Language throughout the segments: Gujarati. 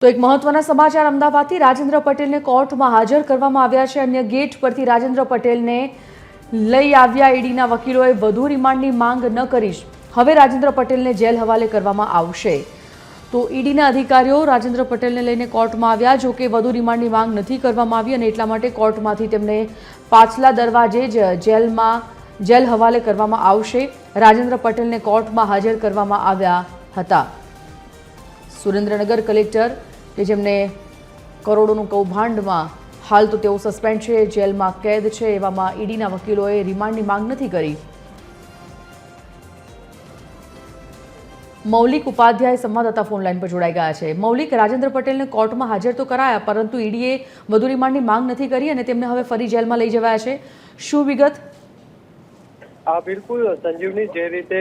તો એક મહત્વના સમાચાર અમદાવાદથી રાજેન્દ્ર પટેલને કોર્ટમાં હાજર કરવામાં આવ્યા છે। અન્ય ગેટ પરથી રાજેન્દ્ર પટેલને લઈ આવ્યા ઈડીના વકીલોએ વધુ રિમાન્ડની માંગ ન કરી હવે રાજેન્દ્ર પટેલને જેલ હવાલે કરવામાં આવશે। તો ઈડીના અધિકારીઓ રાજેન્દ્ર પટેલને લઈને કોર્ટમાં આવ્યા, જો કે વધુ રિમાન્ડની માંગ નથી કરવામાં આવી અને એટલા માટે કોર્ટમાંથી તેમને પાછલા દરવાજે જ જેલ હવાલે કરવામાં આવશે। રાજેન્દ્ર પટેલને કોર્ટમાં હાજર કરવામાં આવ્યા હતા। સુરેન્દ્રનગર કલેક્ટર કે જેમને કરોડોનું કૌભાંડમાં હાલ તો તેઓ સસ્પેન્ડ છે, જેલમાં કેદ છે, એવામાં ઈડીના વકીલોએ રિમાન્ડની માંગ નથી કરી। મૌલિક ઉપાધ્યાય સંવાદદાતા ફોનલાઈન પર જોડાઈ ગયા છે। મૌલિક, રાજેન્દ્ર પટેલને કોર્ટમાં હાજર તો કરાયા, પરંતુ ઈડીએ વધુ રિમાન્ડની માંગ નથી કરી અને તેમને હવે ફરી જેલમાં લઈ જવાયા છે। શું વિગત? બિલકુલ સંજીવની, જે રીતે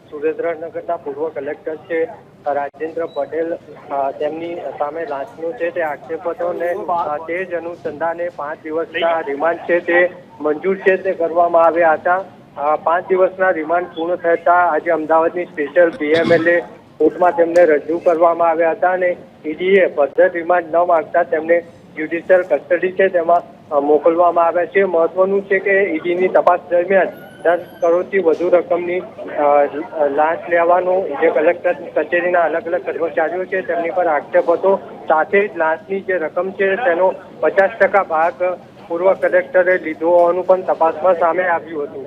સુરેન્દ્રનગરના પૂર્વ કલેક્ટર છે રાજેન્દ્ર પટેલ, તેમની સામે લાંચનો છે તે આક્ષેપ હતો ને તે જ અનુસંધાને 5 દિવસના રિમાન્ડ છે તે મંજૂર છે તે કરવામાં આવ્યા હતા। 5 દિવસના રિમાન્ડ પૂર્ણ થતા આજે અમદાવાદની સ્પેશિયલ પીએમએલએ કોર્ટમાં તેમને રજૂ કરવામાં આવ્યા હતા અને ઈડીએ ફર્ધર રિમાન્ડ ન માંગતા તેમને જ્યુડિશિયલ કસ્ટડી છે તેમાં મોકલવામાં આવ્યા છે। મહત્વનું છે કે ઈડીની તપાસ દરમિયાન 10 કરોડથી વધુ રકમની લાંચ લેવાનો જે કલેક્ટર કચેરીના અલગ અલગ કર્મચારીઓ છે તેમની પર આક્ષેપ હતો। સાથે જ લાંચની જે રકમ છે તેનો 50% ભાગ પૂર્વ કલેક્ટરે લીધો હોવાનું પણ તપાસમાં સામે આવ્યું હતું।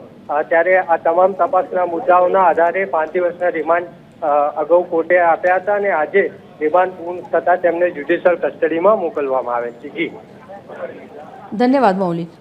ત્યારે આ તમામ તપાસના મુદ્દાઓના આધારે 5 દિવસના રિમાન્ડ અગાઉ કોર્ટે આપ્યા હતા અને આજે રિમાન્ડ પૂર્ણ થતાં તેમને જ્યુડિશિયલ કસ્ટડીમાં મોકલવામાં આવે છે। જી, ધન્યવાદ મૌલિક।